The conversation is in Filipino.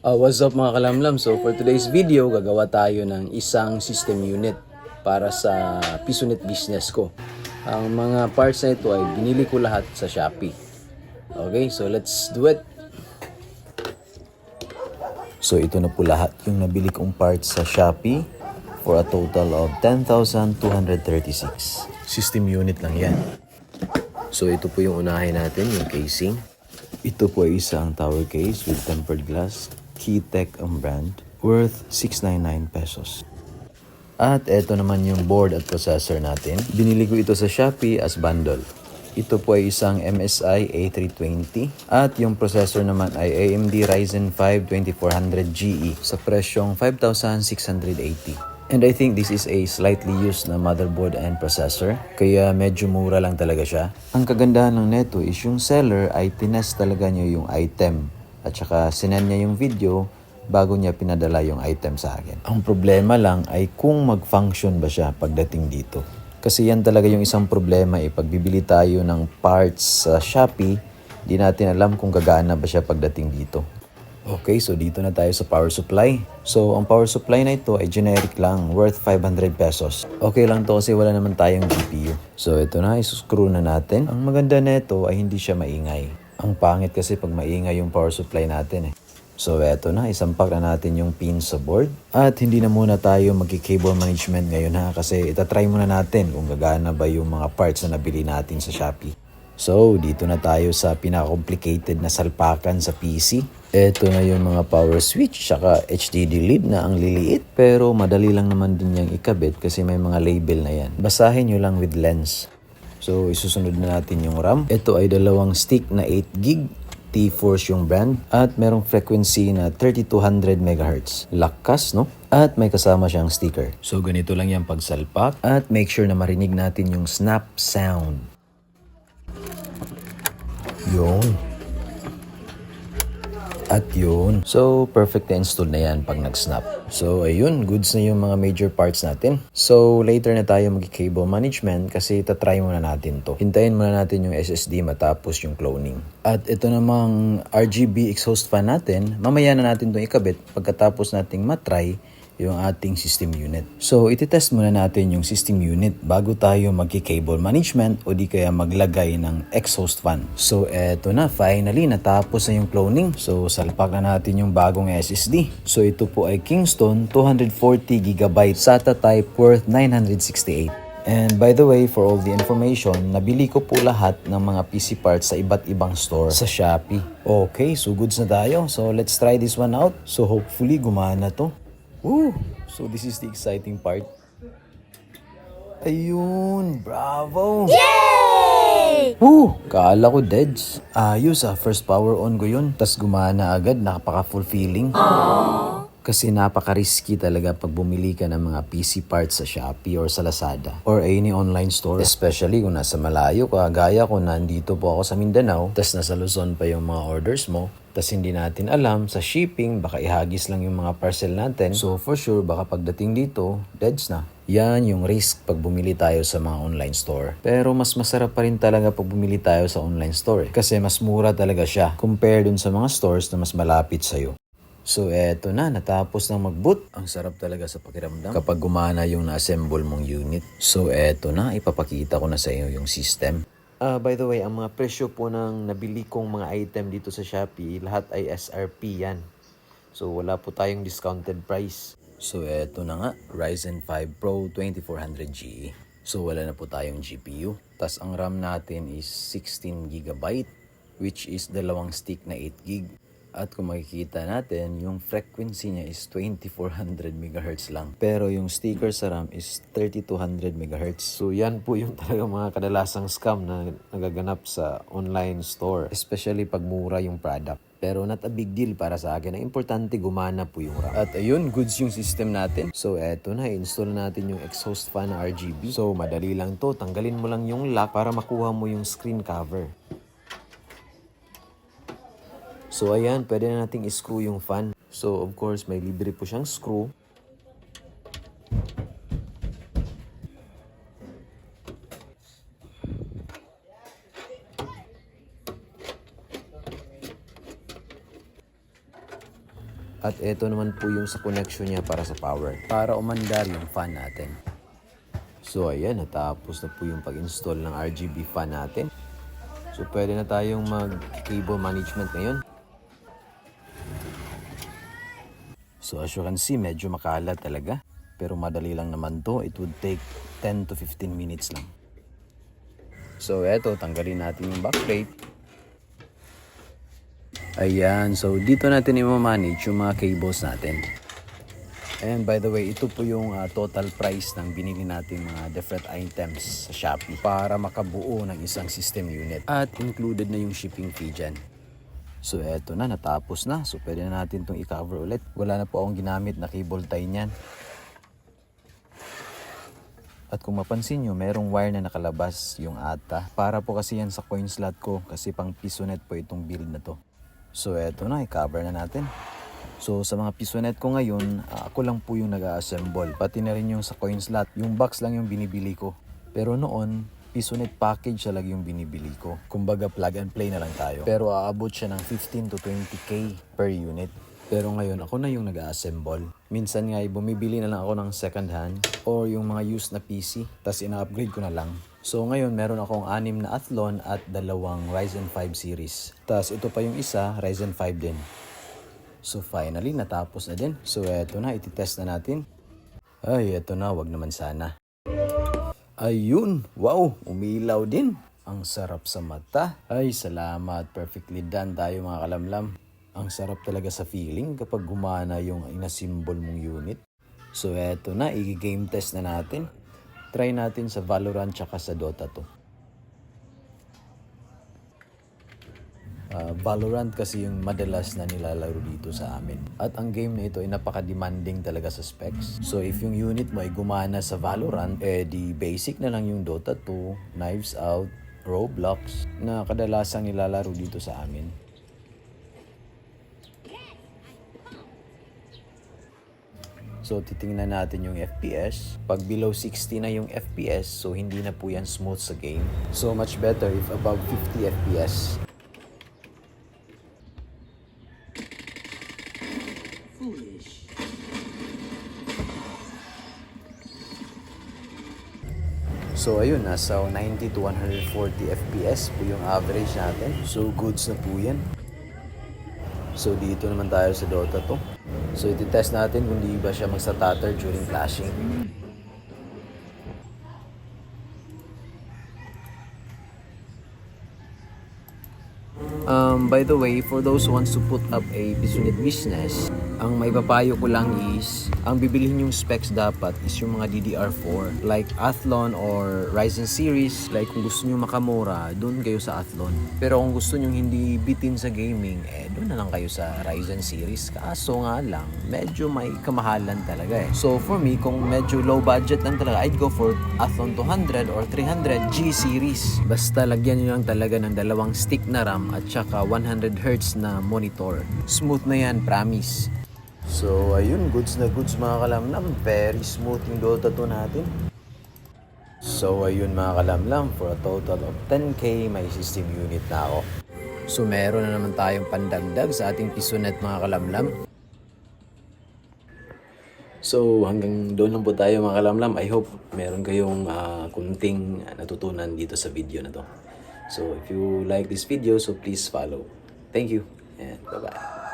What's up mga kalamlam? So for today's video, gagawa tayo ng isang system unit para sa Pisonet business ko. Ang mga parts na ito ay binili ko lahat sa Shopee. Okay, so let's do it. So ito na po lahat yung nabili kong parts sa Shopee for a total of 10,236. System unit lang yan. So ito po yung unahin natin, yung casing. Ito po ay isang tower case with tempered glass. Keytech ang brand, worth 699 pesos. At ito naman yung board at processor natin. Binili ko ito sa Shopee as bundle. Ito po ay isang MSI A320 at yung processor naman ay AMD Ryzen 5 2400GE sa presyong 5,680. And I think this is a slightly used na motherboard and processor, kaya medyo mura lang talaga siya. Ang kagandahan ng neto is yung seller ay tinest talaga niya yung item at saka sinend niya yung video bago niya pinadala yung item sa akin. Ang problema lang ay kung mag-function ba siya pagdating dito. Kasi yan talaga yung isang problema pagbibili tayo ng parts sa Shopee, di natin alam kung gagana ba siya pagdating dito. Okay, so dito na tayo sa power supply. So, ang power supply na ito ay generic lang, worth 500 pesos. Okay lang to kasi wala naman tayong GPU. So, ito na, isuscrew na natin. Ang maganda nito ay hindi siya maingay. Ang pangit kasi pag maingay yung power supply natin So, eto na, isampak na natin yung pins sa board. At hindi na muna tayo magki-cable management ngayon kasi itatry muna natin kung gagana ba yung mga parts na nabili natin sa Shopee. So, dito na tayo sa pinaka-complicated na salpakan sa PC. Ito na yung mga power switch, saka HDD lead na ang liliit. Pero madali lang naman din yung ikabit kasi may mga label na yan. Basahin nyo lang with lens. So, isusunod na natin yung RAM. Ito ay dalawang stick na 8GB. T-Force yung brand. At merong frequency na 3200 MHz. Lakas, no? At may kasama siyang sticker. So, ganito lang yung pagsalpak. At make sure na marinig natin yung snap sound. Yun. At yun. So, perfect na install na yan pag nag-snap. So, ayun. Goods na yung mga major parts natin. So, later na tayo mag-cable management kasi tatry muna natin to. Hintayin muna natin yung SSD matapos yung cloning. At ito namang RGB exhaust fan natin. Mamaya na natin itong ikabit pagkatapos nating matry yung ating system unit. So, ititest muna natin yung system unit bago tayo magki-cable management o di kaya maglagay ng exhaust fan. So, eto na. Finally, natapos na yung cloning. So, salpak na natin yung bagong SSD. So, ito po ay Kingston 240GB SATA type worth 968. And by the way, for all the information, nabili ko po lahat ng mga PC parts sa iba't ibang store sa Shopee. Okay, so goods na tayo. So, let's try this one out. So, hopefully, gumana to. Woo! So this is the exciting part. Ayun! Bravo! Yay! Woo! Kala ko deads. Ayos first power on ko yun. Tas gumana agad, napaka-fulfilling. Kasi napaka-risky talaga pag bumili ka ng mga PC parts sa Shopee or sa Lazada or any online store. Especially kung nasa malayo ka, gaya ko nandito po ako sa Mindanao, tas nasa Luzon pa yung mga orders mo. Tas hindi natin alam, sa shipping, baka ihagis lang yung mga parcel natin. So for sure, baka pagdating dito, deads na. Yan yung risk pag bumili tayo sa mga online store. Pero mas masarap pa rin talaga pag bumili tayo sa online store. Kasi mas mura talaga siya compare dun sa mga stores na mas malapit sa'yo. So eto na, natapos na mag-boot. Ang sarap talaga sa pakiramdam kapag gumana yung na-assemble mong unit. So eto na, ipapakita ko na sa inyo yung system. By the way, ang mga presyo po ng nabili kong mga item dito sa Shopee, lahat ay SRP yan. So wala po tayong discounted price. So eto na nga, Ryzen 5 Pro 2400GE. So wala na po tayong GPU. Tas ang RAM natin is 16GB, which is dalawang stick na 8GB. At kung makikita natin, yung frequency niya is 2400 MHz lang. Pero yung sticker sa RAM is 3200 MHz. So yan po yung talaga mga kadalasang scam na nagaganap sa online store. Especially pag mura yung product. Pero not a big deal para sa akin. Ang importante, gumana po yung RAM. At ayun, goods yung system natin. So eto na, install natin yung exhaust fan na RGB. So madali lang to. Tanggalin mo lang yung lock para makuha mo yung screen cover. So ayan, pwede na nating i-screw yung fan. So of course, may libre po siyang screw. At ito naman po yung sa connection niya para sa power. Para umandar yung fan natin. So ayan, natapos na po yung pag-install ng RGB fan natin. So pwede na tayong mag-cable management ngayon. So as you can see, medyo makalat talaga. Pero madali lang naman to. It would take 10 to 15 minutes lang. So eto, tanggalin natin yung backplate. Ayan, so dito natin i-manage yung mga cables natin. And by the way, ito po yung total price ng binili natin mga different items sa Shopee para makabuo ng isang system unit. At included na yung shipping fee dyan. So eto na, natapos na. So pwede na natin itong i-cover ulit. Wala na po akong ginamit na cable tie niyan. At kung mapansin nyo, merong wire na nakalabas yung ATA. Para po kasi yan sa coin slot ko kasi pang pisonet po itong build na to. So eto na, i-cover na natin. So sa mga pisonet ko ngayon, ako lang po yung nag-assemble. Pati na rin yung sa coin slot. Yung box lang yung binibili ko. Pero noon, pisonet package talaga yung binibili ko. Kumbaga plug and play na lang tayo. Pero aabot siya ng 15 to 20k per unit. Pero ngayon, ako na yung nag-assemble. Minsan nga, bumibili na lang ako ng second hand or yung mga used na PC. Tapos ina-upgrade ko na lang. So ngayon, meron akong 6 na Athlon at 2 Ryzen 5 series. Tapos ito pa yung isa, Ryzen 5 din. So finally, natapos na din. So eto na, ititest na natin. Ay, eto na, wag naman sana. Ayun, wow, umilaw din. Ang sarap sa mata. Ay, salamat. Perfectly done tayo mga kalamlam. Ang sarap talaga sa feeling kapag gumana yung inasimbol mong unit. So eto na, i-game test na natin. Try natin sa Valorant tsaka sa Dota 2. Valorant kasi yung madalas na nilalaro dito sa amin. At ang game na ito ay napaka-demanding talaga sa specs. So if yung unit mo ay gumana sa Valorant, di basic na lang yung Dota 2, Knives Out, Roblox na kadalasang nilalaro dito sa amin. So titingnan natin yung FPS. Pag below 60 na yung FPS, so hindi na po yan smooth sa game. So much better if above 50 FPS. So ayun, nasa 90 to 140 FPS po yung average natin. So goods na po yan. So dito naman tayo sa Dota 2. So iti-test natin kung di ba siya magsa-stutter during flashing. By the way, for those who wants to put up a business business, ang may papayo ko lang is, ang bibilihin yung specs dapat is yung mga DDR4 like Athlon or Ryzen series. Like kung gusto nyo makamura, doon kayo sa Athlon. Pero kung gusto nyo hindi bitin sa gaming, doon na lang kayo sa Ryzen series. Kaso nga lang, medyo may kamahalan talaga So for me, kung medyo low budget lang talaga, I'd go for Athlon 200 or 300 G series. Basta lagyan nyo lang talaga ng 2 stick na RAM at saka 100Hz na monitor. Smooth na yan, promise. So ayun, goods na goods mga kalamlam. Very smooth yung Dota 2 natin. So ayun mga kalamlam, for a total of 10k may system unit na ako. So meron na naman tayong pandagdag sa ating pisonet mga kalamlam. So hanggang doon lang po tayo mga kalamlam. I hope meron kayong kunting natutunan dito sa video na to. So if you like this video, so please follow. Thank you and bye-bye.